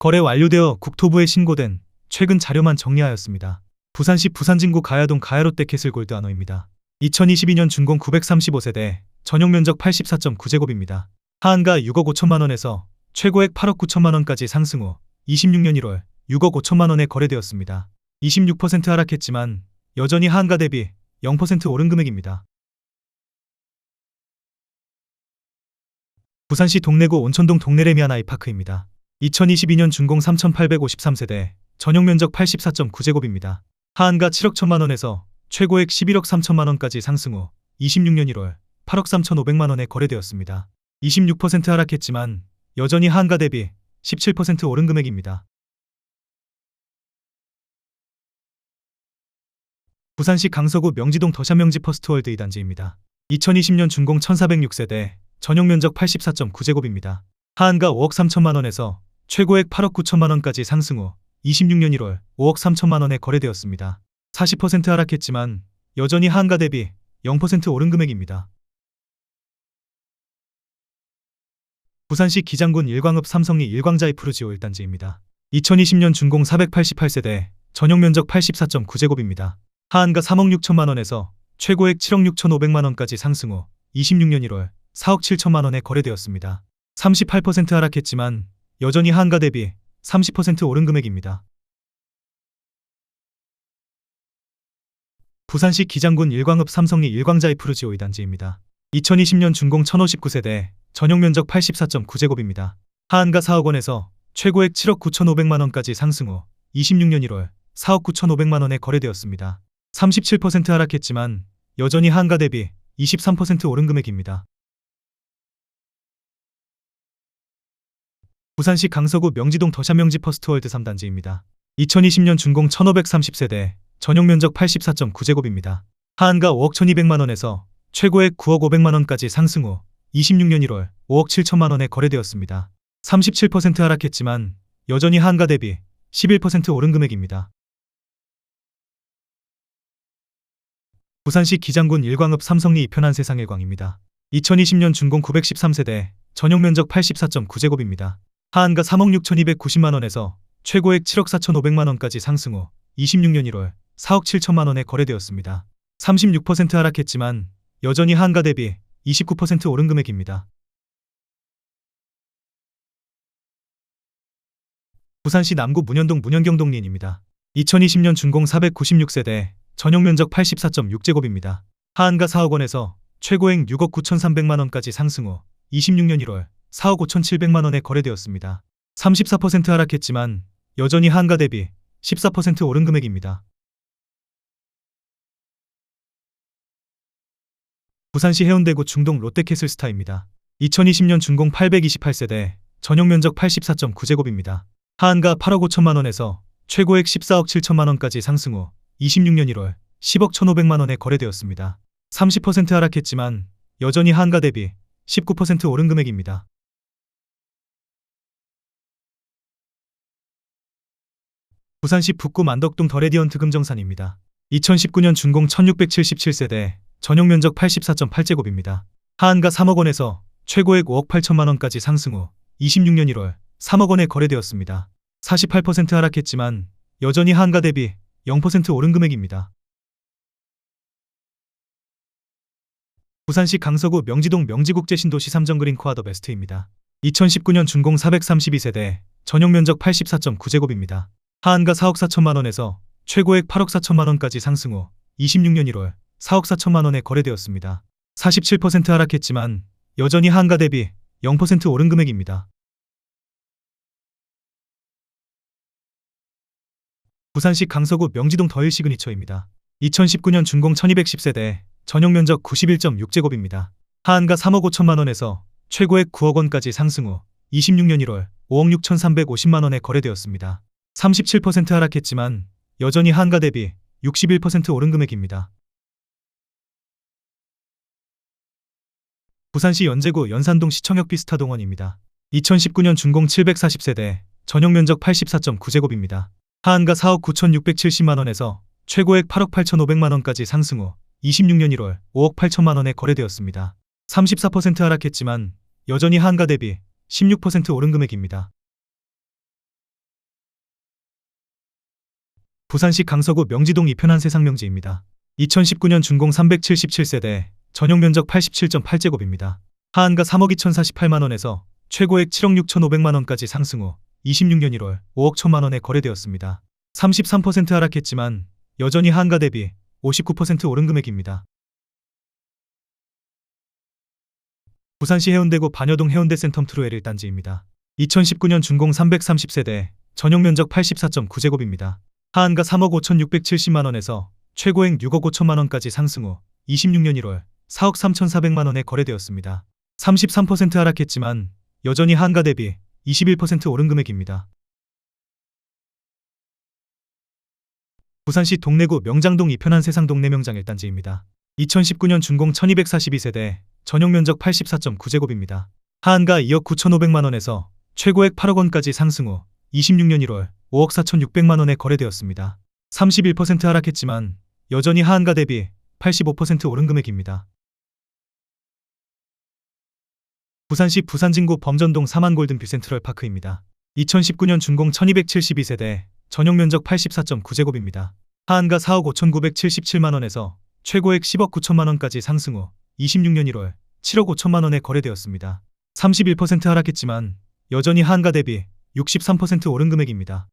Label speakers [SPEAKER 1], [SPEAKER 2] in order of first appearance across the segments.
[SPEAKER 1] 거래 완료되어 국토부에 신고된 최근 자료만 정리하였습니다. 부산시 부산진구 가야동 가야롯데 캐슬골드 한호입니다. 2022년 준공 935세대, 전용 면적 84.9제곱입니다. 하한가 6억 5천만 원에서 최고액 8억 9천만 원까지 상승 후 26년 1월 6억 5천만 원에 거래되었습니다. 26% 하락했지만 여전히 하한가 대비 0% 오른 금액입니다. 부산시 동래구 온천동 동래레미안 아이파크입니다. 2022년 준공 3,853세대, 전용 면적 84.9제곱입니다. 하한가 7억 1천만 원에서 최고액 11억 3천만 원까지 상승 후 26년 1월 8억 3,500만 원에 거래되었습니다. 26% 하락했지만 여전히 하한가 대비 17% 오른 금액입니다. 부산시 강서구 명지동 더샵명지 퍼스트월드 2단지입니다. 2020년 준공 1,406세대, 전용 면적 84.9제곱입니다. 하한가 5억 3천만 원에서 최고액 8억 9천만 원까지 상승 후 26년 1월 5억 3천만 원에 거래되었습니다. 40% 하락했지만 여전히 하한가 대비 0% 오른 금액입니다. 부산시 기장군 일광읍 삼성리 일광자이 푸르지오 1단지입니다. 2020년 준공 488세대, 전용 면적 84.9제곱입니다. 하한가 3억 6천만 원에서 최고액 7억 6천5백만 원까지 상승 후 26년 1월 4억 7천만 원에 거래되었습니다. 38% 하락했지만 여전히 하한가 대비 30% 오른 금액입니다. 부산시 기장군 일광읍 삼성리 일광자이 푸르지오 2단지입니다. 2020년 준공 1059세대, 전용 면적 84.9제곱입니다. 하한가 4억 원에서 최고액 7억 9천5백만 원까지 상승 후 26년 1월 4억 9천5백만 원에 거래되었습니다. 37% 하락했지만 여전히 하한가 대비 23% 오른 금액입니다. 부산시 강서구 명지동 더샵명지 퍼스트월드 3단지입니다. 2020년 준공 1530세대, 전용 면적 84.9제곱입니다. 하한가 5억 1200만 원에서 최고액 9억 5백만 원까지 상승 후 26년 1월 5억 7천만 원에 거래되었습니다. 37% 하락했지만 여전히 하한가 대비 11% 오른 금액입니다. 부산시 기장군 일광읍 삼성리 이편한 세상일광입니다. 2020년 준공 913세대, 전용 면적 84.9제곱입니다. 하한가 3억 6,290만 원에서 최고액 7억 4천5백만 원까지 상승 후 26년 1월 4억 7천만 원에 거래되었습니다. 36% 하락했지만 여전히 하한가 대비 29% 오른 금액입니다. 부산시 남구 문현동 문현경동리인입니다. 2020년 준공 496세대, 전용 면적 84.6제곱입니다. 하한가 4억 원에서 최고액 6억 9천3백만 원까지 상승 후 26년 1월 4억 5천7백만 원에 거래되었습니다. 34% 하락했지만 여전히 하한가 대비 14% 오른 금액입니다. 부산시 해운대구 중동 롯데캐슬스타입니다. 2020년 준공 828세대, 전용 면적 84.9제곱입니다. 하한가 8억 5천만 원에서 최고액 14억 7천만 원까지 상승 후 26년 1월 10억 1,500만 원에 거래되었습니다. 30% 하락했지만 여전히 하한가 대비 19% 오른 금액입니다. 부산시 북구 만덕동 더레디언트 금정산입니다. 2019년 준공 1677세대, 전용 면적 84.8제곱입니다. 하한가 3억 원에서 최고액 5억 8천만 원까지 상승 후 26년 1월 3억 원에 거래되었습니다. 48% 하락했지만 여전히 하한가 대비 0% 오른 금액입니다. 부산시 강서구 명지동 명지국제신도시 삼정그린 코아 더 베스트입니다. 2019년 준공 432세대, 전용 면적 84.9제곱입니다. 하한가 4억 4천만 원에서 최고액 8억 4천만 원까지 상승 후 26년 1월 4억 4천만 원에 거래되었습니다. 47% 하락했지만 여전히 하한가 대비 0% 오른 금액입니다. 부산시 강서구 명지동 더힐 시그니처입니다. 2019년 준공 1210세대, 전용 면적 91.6제곱입니다. 하한가 3억 5천만 원에서 최고액 9억 원까지 상승 후 26년 1월 5억 6,350만 원에 거래되었습니다. 37% 하락했지만 여전히 하한가 대비 61% 오른 금액입니다. 부산시 연제구 연산동 시청역 비스타동원입니다. 2019년 준공 740세대, 전용 면적 84.9제곱입니다. 하한가 4억 9,670만 원에서 최고액 8억 8천5백만 원까지 상승 후 26년 1월 5억 8천만 원에 거래되었습니다. 34% 하락했지만 여전히 하한가 대비 16% 오른 금액입니다. 부산시 강서구 명지동 2편 한세상명지입니다. 2019년 준공 377세대, 전용 면적 87.8제곱입니다. 하한가 3억 2,048만원에서 최고액 7억 6,500만원까지 상승 후 26년 1월 5억 1천만원에 거래되었습니다. 33% 하락했지만 여전히 하한가 대비 59% 오른 금액입니다. 부산시 해운대구 반여동 해운대 센텀2 L 1단지입니다. 2019년 준공 330세대, 전용 면적 84.9제곱입니다. 하한가 3억 5,670만원에서 최고액 6억 5천만원까지 상승 후 26년 1월 4억 3,400만원에 거래되었습니다. 33% 하락했지만 여전히 하한가 대비 21% 오른 금액입니다. 부산시 동래구 명장동 2편 한세상동 내명장 1단지입니다. 2019년 준공 1242세대, 전용 면적 84.9제곱입니다. 하한가 2억 9,500만원에서 최고액 8억 원까지 상승 후 26년 1월 5억 4,600만원에 거래되었습니다. 31% 하락했지만 여전히 하한가 대비 85% 오른 금액입니다. 부산시 부산진구 범전동 사만골든뷰 센트럴파크입니다. 2019년 준공 1272세대, 전용 면적 84.9제곱입니다. 하한가 4억 5,977만원에서 최고액 10억 9천만원까지 상승 후 26년 1월 7억 5천만원에 거래되었습니다. 31% 하락했지만 여전히 하한가 대비 63% 오른 금액입니다.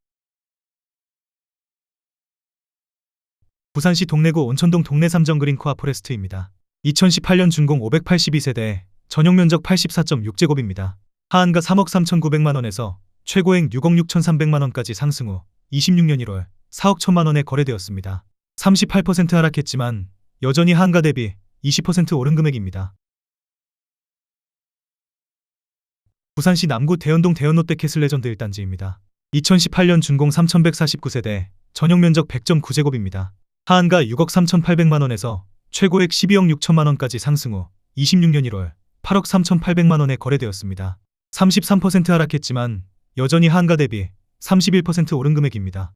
[SPEAKER 1] 부산시 동래구 온천동 동래 삼정그린 코아포레스트입니다. 2018년 준공 582세대, 전용 면적 84.6제곱입니다. 하한가 3억 3,900만원에서 최고액 6억 6,300만원까지 상승 후 26년 1월 4억 1천만원에 거래되었습니다. 38% 하락했지만 여전히 하한가 대비 20% 오른 금액입니다. 부산시 남구 대연동 대연롯데캐슬 레전드 1단지입니다. 2018년 준공 3,149세대, 전용 면적 100.9제곱입니다. 하한가 6억 3,800만원에서 최고액 12억 6천만원까지 상승 후 26년 1월 8억 3,800만원에 거래되었습니다. 33% 하락했지만 여전히 하한가 대비 31% 오른 금액입니다.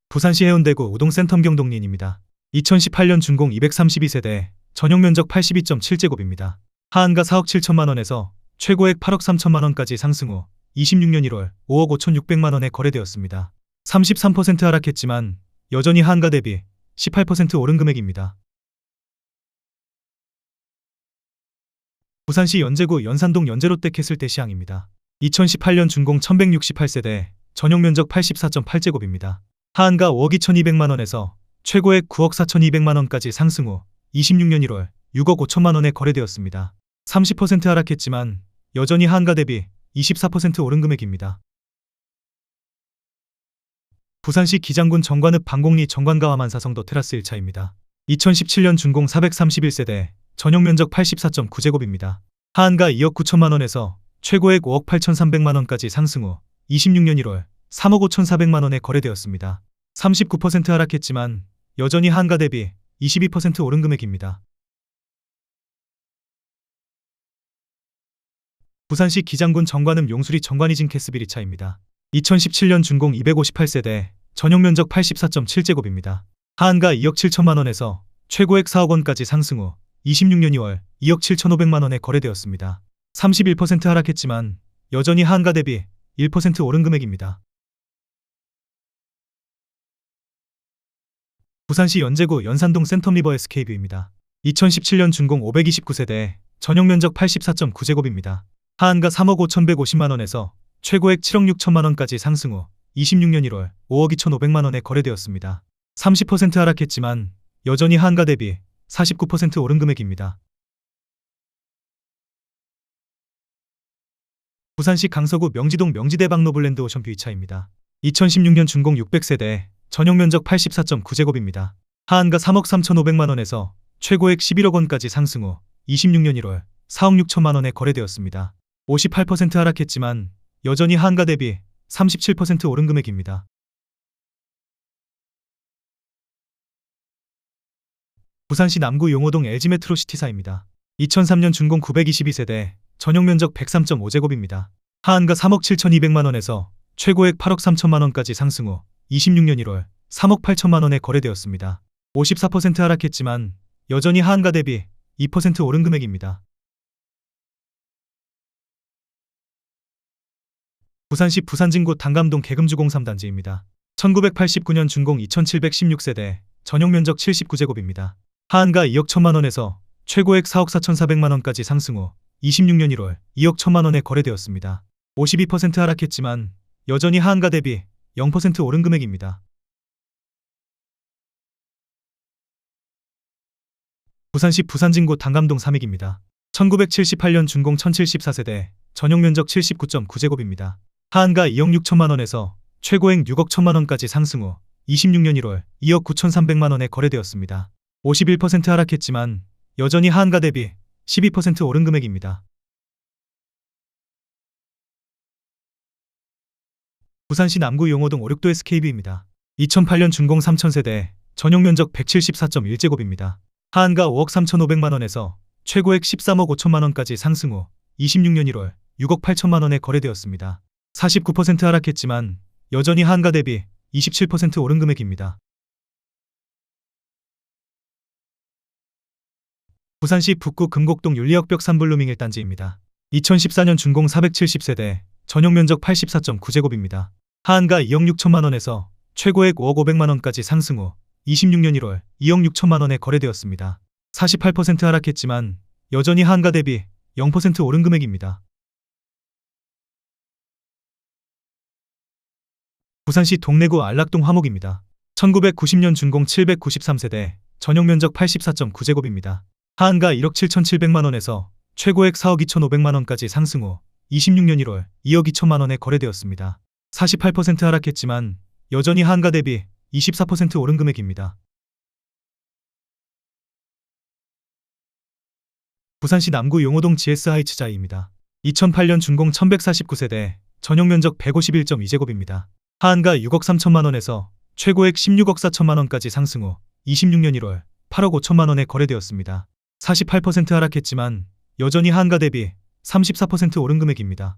[SPEAKER 1] 부산시 해운대구 우동 센텀경동리인입니다. 2018년 준공 232세대, 전용 면적 82.7제곱입니다. 하한가 4억 7천만원에서 최고액 8억 3천만원까지 상승 후 26년 1월 5억 5,600만원에 거래되었습니다. 33% 하락했지만 여전히 하한가 대비 18% 오른 금액입니다. 부산시 연제구 연산동 연제롯데캐슬 대시항입니다. 2018년 준공 1168세대, 전용 면적 84.8제곱입니다. 하한가 5억 2,200만원에서 최고액 9억 4,200만원까지 상승 후 26년 1월 6억 5천만원에 거래되었습니다. 30% 하락했지만 여전히 하한가 대비 24% 오른 금액입니다. 부산시 기장군 정관읍 방곡리 정관가와 만사성도 테라스 1차입니다. 2017년 준공 431세대, 전용 면적 84.9제곱입니다. 하한가 2억 9천만원에서 최고액 5억 8,300만원까지 상승 후 26년 1월 3억 5,400만원에 거래되었습니다. 39% 하락했지만 여전히 하한가 대비 22% 오른 금액입니다. 부산시 기장군 정관읍 용수리 정관이진 캐스빌 2차입니다. 2017년 준공 258세대, 전용 면적 84.7제곱입니다. 하한가 2억 7천만원에서 최고액 4억 원까지 상승 후 26년 2월 2억 7,500만원에 거래되었습니다. 31% 하락했지만 여전히 하한가 대비 1% 오른 금액입니다. 부산시 연제구 연산동 센텀리버 SK뷰입니다. 2017년 준공 529세대, 전용 면적 84.9제곱입니다. 하한가 3억 5,150만원에서 최고액 7억 6천만원까지 상승 후 26년 1월 5억 2,500만원에 거래되었습니다. 30% 하락했지만 여전히 하한가 대비 49% 오른 금액입니다. 부산시 강서구 명지동 명지대방 노블랜드 오션뷰 2차입니다. 2016년 준공 600세대, 전용 면적 84.9제곱입니다. 하한가 3억 3,500만원에서 최고액 11억 원까지 상승 후 26년 1월 4억 6천만원에 거래되었습니다. 58% 하락했지만 여전히 하한가 대비 37% 오른 금액입니다. 부산시 남구 용호동 LG메트로시티사입니다. 2003년 준공 922세대, 전용 면적 103.5제곱입니다. 하한가 3억 7,200만원에서 최고액 8억 3천만원까지 상승 후 26년 1월 3억 8천만원에 거래되었습니다. 54% 하락했지만 여전히 하한가 대비 2% 오른 금액입니다. 부산시 부산진구 당감동 계금주 03단지입니다. 1989년 준공 2716세대, 전용면적 79제곱입니다. 하한가 2억 1천만원에서 최고액 4억 4,400만원까지 상승 후 26년 1월 2억 1천만원에 거래되었습니다. 52% 하락했지만 여전히 하한가 대비 0% 오른 금액입니다. 부산시 부산진구 당감동 3익입니다. 1978년 준공 1074세대, 전용면적 79.9제곱입니다. 하한가 2억 6천만원에서 최고액 6억 1천만원까지 상승 후 26년 1월 2억 9,300만원에 거래되었습니다. 51% 하락했지만 여전히 하한가 대비 12% 오른 금액입니다. 부산시 남구 용호동 5, 6도 SKB입니다. 2008년 준공 3000세대, 전용면적 174.1제곱입니다. 하한가 5억 3,500만원에서 최고액 13억 5천만원까지 상승 후 26년 1월 6억 8천만원에 거래되었습니다. 49% 하락했지만 여전히 하한가 대비 27% 오른 금액입니다. 부산시 북구 금곡동 윤리역벽 3블루밍 1단지입니다. 2014년 준공 470세대, 전용면적 84.9제곱입니다. 하한가 2억 6천만원에서 최고액 5억 500만원까지 상승 후 26년 1월 2억 6천만원에 거래되었습니다. 48% 하락했지만 여전히 하한가 대비 0% 오른 금액입니다. 부산시 동래구 안락동 화목입니다. 1990년 준공 793세대, 전용면적 84.9제곱입니다. 하한가 1억 7,700만원에서 최고액 4억 2,500만원까지 상승 후 26년 1월 2억 2천만원에 거래되었습니다. 48% 하락했지만 여전히 하한가 대비 24% 오른 금액입니다. 부산시 남구 용호동 GS 하이츠자이입니다. 2008년 준공 1149세대, 전용면적 151.2제곱입니다. 하한가 6억 3천만원에서 최고액 16억 4천만원까지 상승 후 26년 1월 8억 5천만원에 거래되었습니다. 48% 하락했지만 여전히 하한가 대비 34% 오른 금액입니다.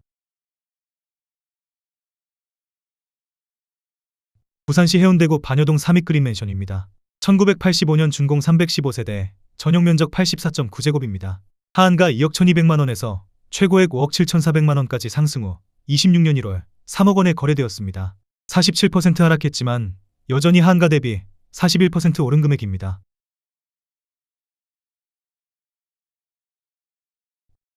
[SPEAKER 1] 부산시 해운대구 반여동 3익 그린맨션입니다. 1985년 준공 315세대, 전용면적 84.9제곱입니다. 하한가 2억 1200만원에서 최고액 5억 7400만원까지 상승 후 26년 1월 3억 원에 거래되었습니다. 47% 하락했지만 여전히 하한가 대비 41% 오른 금액입니다.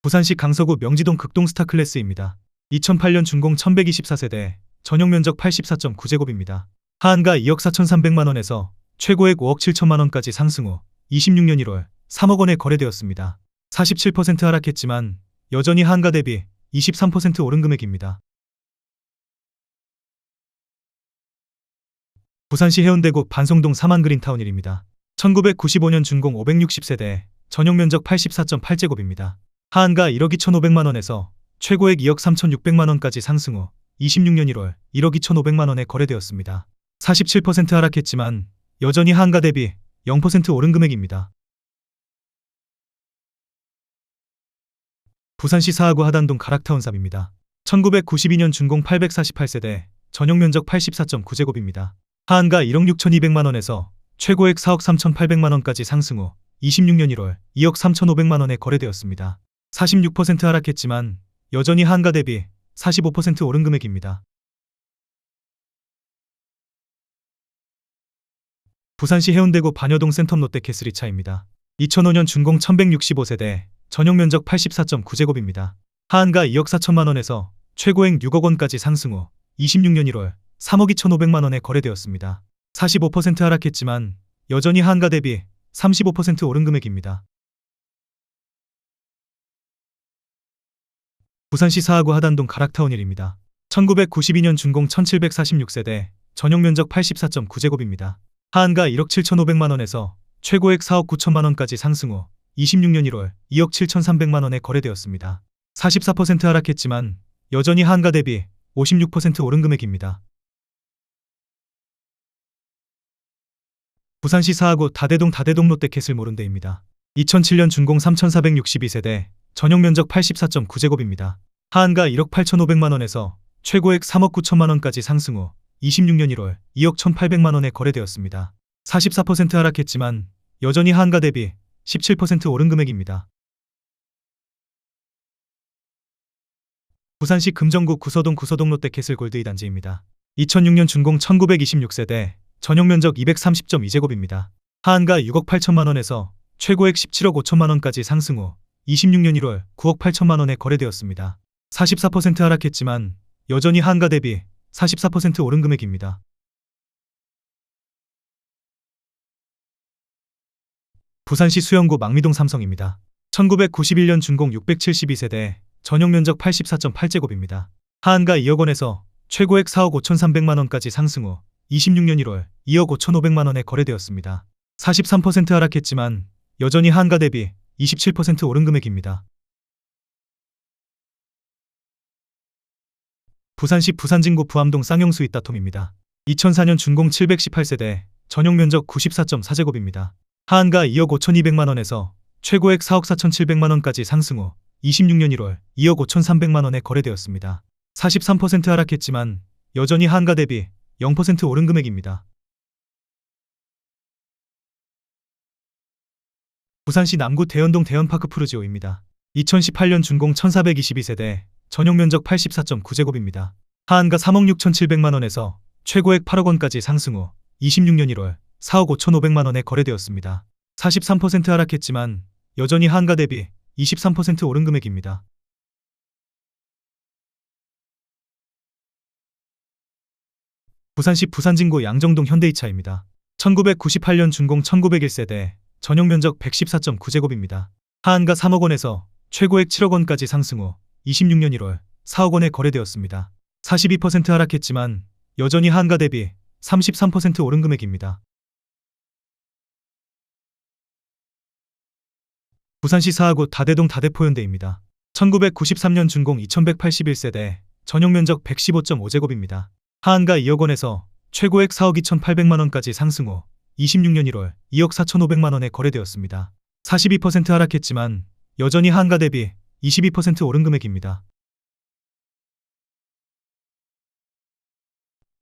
[SPEAKER 1] 부산시 강서구 명지동 극동 스타클래스입니다. 2008년 준공 1124세대, 전용면적 84.9제곱입니다. 하한가 2억 4300만원에서 최고액 5억 7천만원까지 상승 후 26년 1월 3억 원에 거래되었습니다. 47% 하락했지만 여전히 하한가 대비 23% 오른 금액입니다. 부산시 해운대구 반송동 사만그린타운일입니다. 1995년 준공 560세대, 전용면적 84.8제곱입니다. 하한가 1억 2,500만원에서 최고액 2억 3,600만원까지 상승 후 26년 1월 1억 2,500만원에 거래되었습니다. 47% 하락했지만 여전히 하한가 대비 0% 오른 금액입니다. 부산시 사하구 하단동 가락타운삼입니다. 1992년 준공 848세대, 전용면적 84.9제곱입니다. 하한가 1억 6,200만원에서 최고액 4억 3,800만원까지 상승 후 26년 1월 2억 3,500만원에 거래되었습니다. 46% 하락했지만 여전히 하한가 대비 45% 오른 금액입니다. 부산시 해운대구 반여동 센텀 롯데캐슬2차입니다. 2005년 준공 1165세대, 전용면적 84.9제곱입니다. 하한가 2억 4천만원에서 최고액 6억 원까지 상승 후 26년 1월 3억 2,500만원에 거래되었습니다. 45% 하락했지만 여전히 하한가 대비 35% 오른 금액입니다. 부산시 사하구 하단동 가락타운일입니다. 1992년 준공 1746세대, 전용면적 84.9제곱입니다. 하한가 1억 7,500만원에서 최고액 4억 9천만원까지 상승 후 26년 1월 2억 7,300만원에 거래되었습니다. 44% 하락했지만 여전히 하한가 대비 56% 오른 금액입니다. 부산시 사하구 다대동 롯데캐슬 모른데입니다. 2007년 준공 3462세대, 전용면적 84.9제곱입니다. 하한가 1억 8,500만원에서 최고액 3억 9천만원까지 상승 후 26년 1월 2억 1,800만원에 거래되었습니다. 44% 하락했지만 여전히 하한가 대비 17% 오른 금액입니다. 부산시 금정구 구서동 롯데캐슬골드 2단지입니다. 2006년 준공 1926세대, 전용면적 230.2제곱입니다. 하한가 6억 8천만 원에서 최고액 17억 5천만 원까지 상승 후 26년 1월 9억 8천만 원에 거래되었습니다. 44% 하락했지만 여전히 하한가 대비 44% 오른 금액입니다. 부산시 수영구 망미동 삼성입니다. 1991년 준공 672세대, 전용면적 84.8제곱입니다. 하한가 2억 원에서 최고액 4억 5,300만 원까지 상승 후 26년 1월 2억 5,500만 원에 거래되었습니다. 43% 하락했지만 여전히 하한가 대비 27% 오른 금액입니다. 부산시 부산진구 부암동 쌍용수 이따톰입니다. 2004년 준공 718세대, 전용면적 94.4제곱입니다. 하한가 2억 5,200만 원에서 최고액 4억 4,700만 원까지 상승 후 26년 1월 2억 5,300만 원에 거래되었습니다. 43% 하락했지만 여전히 하한가 대비 0% 오른 금액입니다. 부산시 남구 대연동 대연파크 푸르지오입니다. 2018년 준공 1422세대, 전용면적 84.9제곱입니다. 하한가 3억 6,700만 원에서 최고액 8억 원까지 상승 후 26년 1월 4억 5,500만 원에 거래되었습니다. 43% 하락했지만 여전히 하한가 대비 23% 오른 금액입니다. 부산시 부산진구 양정동 현대이차입니다. 1998년 준공 1901세대, 전용면적 114.9제곱입니다. 하한가 3억 원에서 최고액 7억 원까지 상승 후 26년 1월 4억 원에 거래되었습니다. 42% 하락했지만 여전히 하한가 대비 33% 오른 금액입니다. 부산시 사하구 다대동 다대포현대입니다. 1993년 준공 2181세대, 전용면적 115.5제곱입니다. 하한가 2억 원에서 최고액 4억 2,800만 원까지 상승 후 26년 1월 2억 4,500만 원에 거래되었습니다. 42% 하락했지만 여전히 하한가 대비 22% 오른 금액입니다.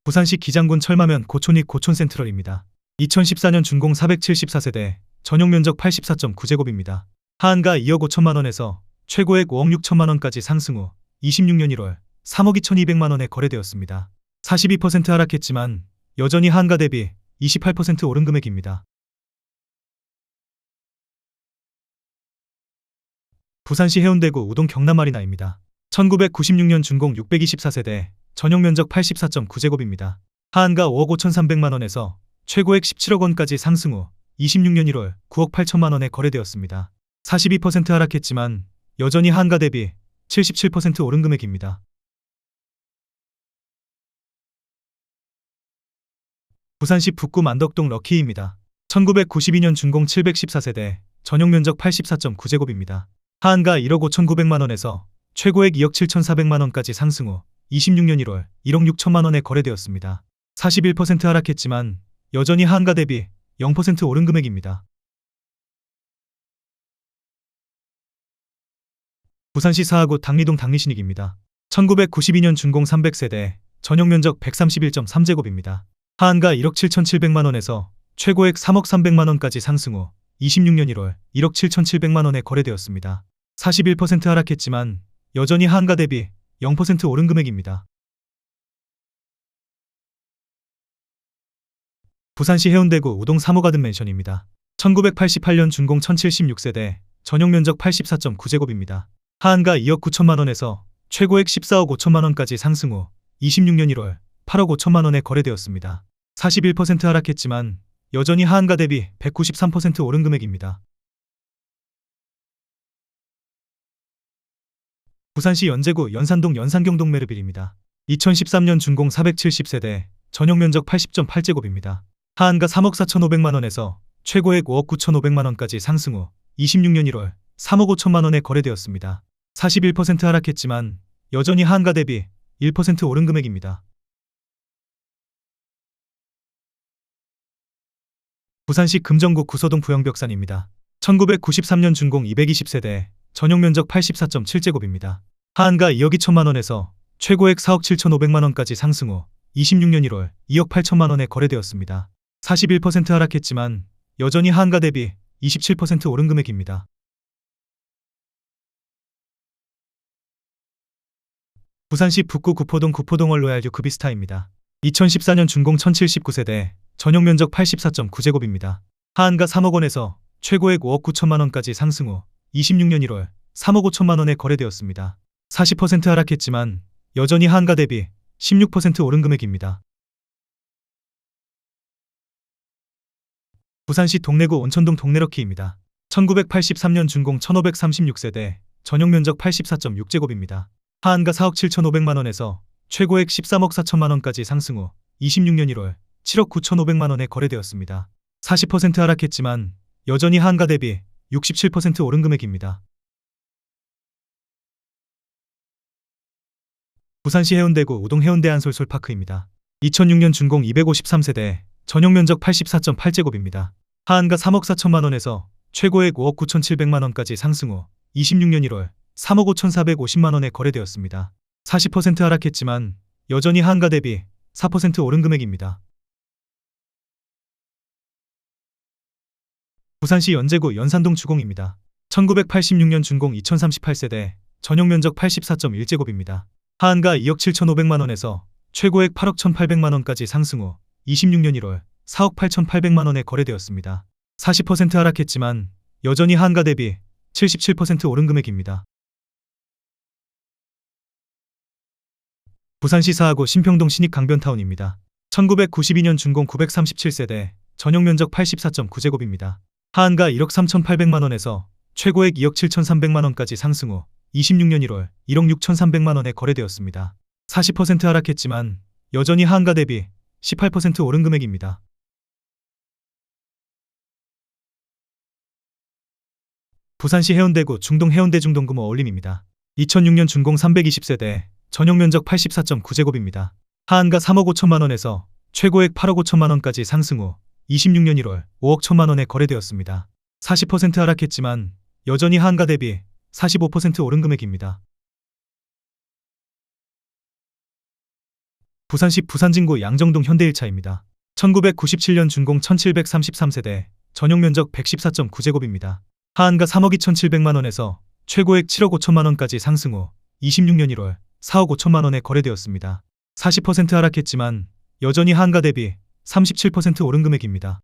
[SPEAKER 1] 부산시 기장군 철마면 고촌익 고촌센트럴입니다. 2014년 준공 474세대, 전용면적 84.9제곱입니다. 하한가 2억 5천만 원에서 최고액 5억 6천만 원까지 상승 후 26년 1월 3억 2,200만 원에 거래되었습니다. 42% 하락했지만 여전히 하한가 대비 28% 오른 금액입니다. 부산시 해운대구 우동 경남마리나입니다. 1996년 준공 624세대, 전용면적 84.9제곱입니다. 하한가 5억 5,300만 원에서 최고액 17억 원까지 상승 후 26년 1월 9억 8천만 원에 거래되었습니다. 42% 하락했지만 여전히 하한가 대비 77% 오른 금액입니다. 부산시 북구 만덕동 럭키입니다. 1992년 준공 714세대, 전용면적 84.9제곱입니다. 하한가 1억 5,900만 원에서 최고액 2억 7,400만 원까지 상승 후 26년 1월 1억 6천만 원에 거래되었습니다. 41% 하락했지만 여전히 하한가 대비 0% 오른 금액입니다. 부산시 사하구 당리동 당리신익입니다. 1992년 준공 300세대, 전용면적 131.3제곱입니다. 하한가 1억 7,700만 원에서 최고액 3억 300만 원까지 상승 후 26년 1월 1억 7,700만 원에 거래되었습니다. 41% 하락했지만 여전히 하한가 대비 0% 오른 금액입니다. 부산시 해운대구 우동 3호 가든 맨션입니다. 1988년 준공 1076세대, 전용면적 84.9제곱입니다. 하한가 2억 9천만 원에서 최고액 14억 5천만 원까지 상승 후 26년 1월 8억 5천만 원에 거래되었습니다. 41% 하락했지만 여전히 하한가 대비 193% 오른 금액입니다. 부산시 연제구 연산동 연산경동 메르빌입니다. 2013년 준공 470세대, 전용면적 80.8제곱입니다. 하한가 3억 4,500만 원에서 최고액 5억 9,500만 원까지 상승 후 26년 1월 3억 5천만 원에 거래되었습니다. 41% 하락했지만 여전히 하한가 대비 1% 오른 금액입니다. 부산시 금정구 구서동 부영벽산입니다. 1993년 준공 220세대, 전용면적 84.7제곱입니다. 하한가 2억 2천만 원에서 최고액 4억 7,500만 원까지 상승 후 26년 1월 2억 8천만 원에 거래되었습니다. 41% 하락했지만 여전히 하한가 대비 27% 오른 금액입니다. 부산시 북구 구포동 구포동 로얄유 급비스타입니다. 2014년 준공 1079세대, 전용 면적 84.9제곱입니다. 하한가 3억 원에서 최고액 5억 9천만 원까지 상승 후 26년 1월 3억 5천만 원에 거래되었습니다. 40% 하락했지만 여전히 하한가 대비 16% 오른 금액입니다. 부산시 동래구 온천동 동래럭키입니다. 1983년 준공 1536세대, 전용 면적 84.6제곱입니다. 하한가 4억 7,500만 원에서 최고액 13억 4천만 원까지 상승 후 26년 1월 7억 9,500만 원에 거래되었습니다. 40% 하락했지만 여전히 하한가 대비 67% 오른 금액입니다. 부산시 해운대구 우동 해운대 안솔솔파크입니다. 2006년 준공 253세대, 전용 면적 84.8제곱입니다. 하한가 3억 4천만 원에서 최고액 5억 9,700만 원까지 상승 후 26년 1월 3억 5,450만 원에 거래되었습니다. 40% 하락했지만 여전히 하한가 대비 4% 오른 금액입니다. 부산시 연제구 연산동 주공입니다. 1986년 준공 2038세대, 전용 면적 84.1제곱입니다. 하한가 2억 7,500만 원에서 최고액 8억 1,800만 원까지 상승 후 26년 1월 4억 8,800만 원에 거래되었습니다. 40% 하락했지만 여전히 하한가 대비 77% 오른 금액입니다. 부산시 사하구 신평동 신익 강변타운입니다. 1992년 준공 937세대, 전용 면적 84.9제곱입니다. 하한가 1억 3,800만 원에서 최고액 2억 7,300만 원까지 상승 후 26년 1월 1억 6,300만 원에 거래되었습니다. 40% 하락했지만 여전히 하한가 대비 18% 오른 금액입니다. 부산시 해운대구 중동 해운대 중동구모 어울림입니다. 2006년 준공 320세대, 전용 면적 84.9제곱입니다. 하한가 3억 5천만 원에서 최고액 8억 5천만 원까지 상승 후 26년 1월 5억 1천만 원에 거래되었습니다. 40% 하락했지만 여전히 하한가 대비 45% 오른 금액입니다. 부산시 부산진구 양정동 현대일차입니다. 1997년 준공 1733세대, 전용 면적 114.9제곱입니다. 하한가 3억 2,700만 원에서 최고액 7억 5천만 원까지 상승 후 26년 1월 4억 5천만 원에 거래되었습니다. 40% 하락했지만 여전히 하한가 대비 37% 오른 금액입니다.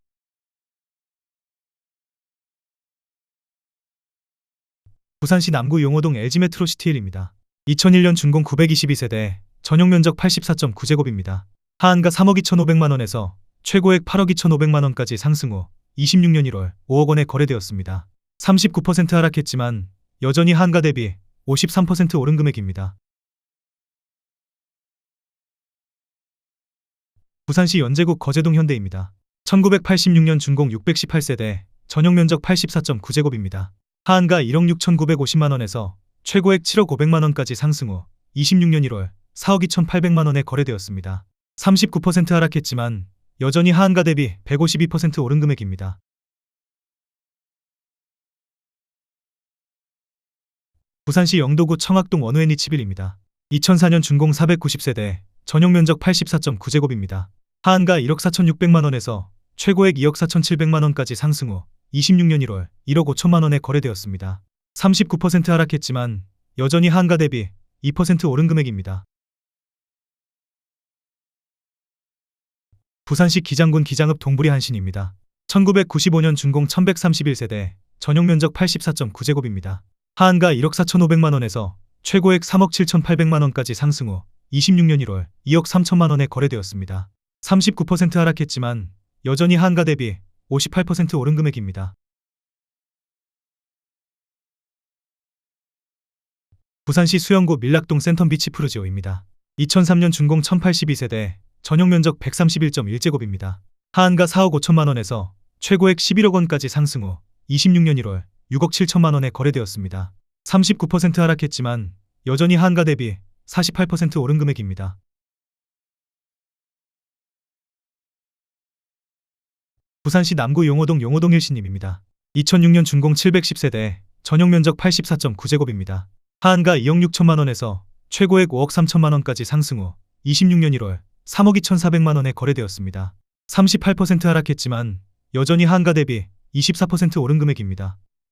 [SPEAKER 1] 부산시 남구 용호동 LG메트로시티일입니다. 2001년 준공 922세대, 전용 면적 84.9제곱입니다. 하한가 3억 2,500만 원에서 최고액 8억 2,500만 원까지 상승 후 26년 1월 5억 원에 거래되었습니다. 39% 하락했지만 여전히 하한가 대비 53% 오른 금액입니다. 부산시 연제구 거제동 현대입니다. 1986년 준공 618세대, 전용 면적 84.9제곱입니다. 하한가 1억 6,950만 원에서 최고액 7억 500만 원까지 상승 후 26년 1월 4억 2,800만 원에 거래되었습니다. 39% 하락했지만 여전히 하한가 대비 152% 오른 금액입니다. 부산시 영도구 청학동 원우애니치빌입니다. 2004년 준공 490세대, 전용 면적 84.9제곱입니다. 하한가 1억 4,600만 원에서 최고액 2억 4,700만 원까지 상승 후 26년 1월 1억 5천만 원에 거래되었습니다. 39% 하락했지만 여전히 하한가 대비 2% 오른 금액입니다. 부산시 기장군 기장읍 동부리 한신입니다. 1995년 준공 1131세대, 전용 면적 84.9제곱입니다. 하한가 1억 4,500만 원에서 최고액 3억 7,800만 원까지 상승 후 26년 1월 2억 3천만 원에 거래되었습니다. 39% 하락했지만 여전히 하한가 대비 58% 오른 금액입니다. 부산시 수영구 밀락동 센텀비치 푸르지오입니다. 2003년 준공 1082세대, 전용 면적 131.1제곱입니다. 하한가 4억 5천만 원에서 최고액 11억 원까지 상승 후 26년 1월 6억 7천만 원에 거래되었습니다. 39% 하락했지만 여전히 하한가 대비 48% 오른 금액입니다. 부산시 남구 용호동 용호동 일신님입니다. 2006년 준공 710세대, 전용 면적 84.9제곱입니다. 하한가 2억 6천만 원에서 최고액 5억 3천만 원까지 상승 후 26년 1월 3억 2,400만 원에 거래되었습니다. 38% 하락했지만 여전히 하한가 대비 24% 오른 금액입니다.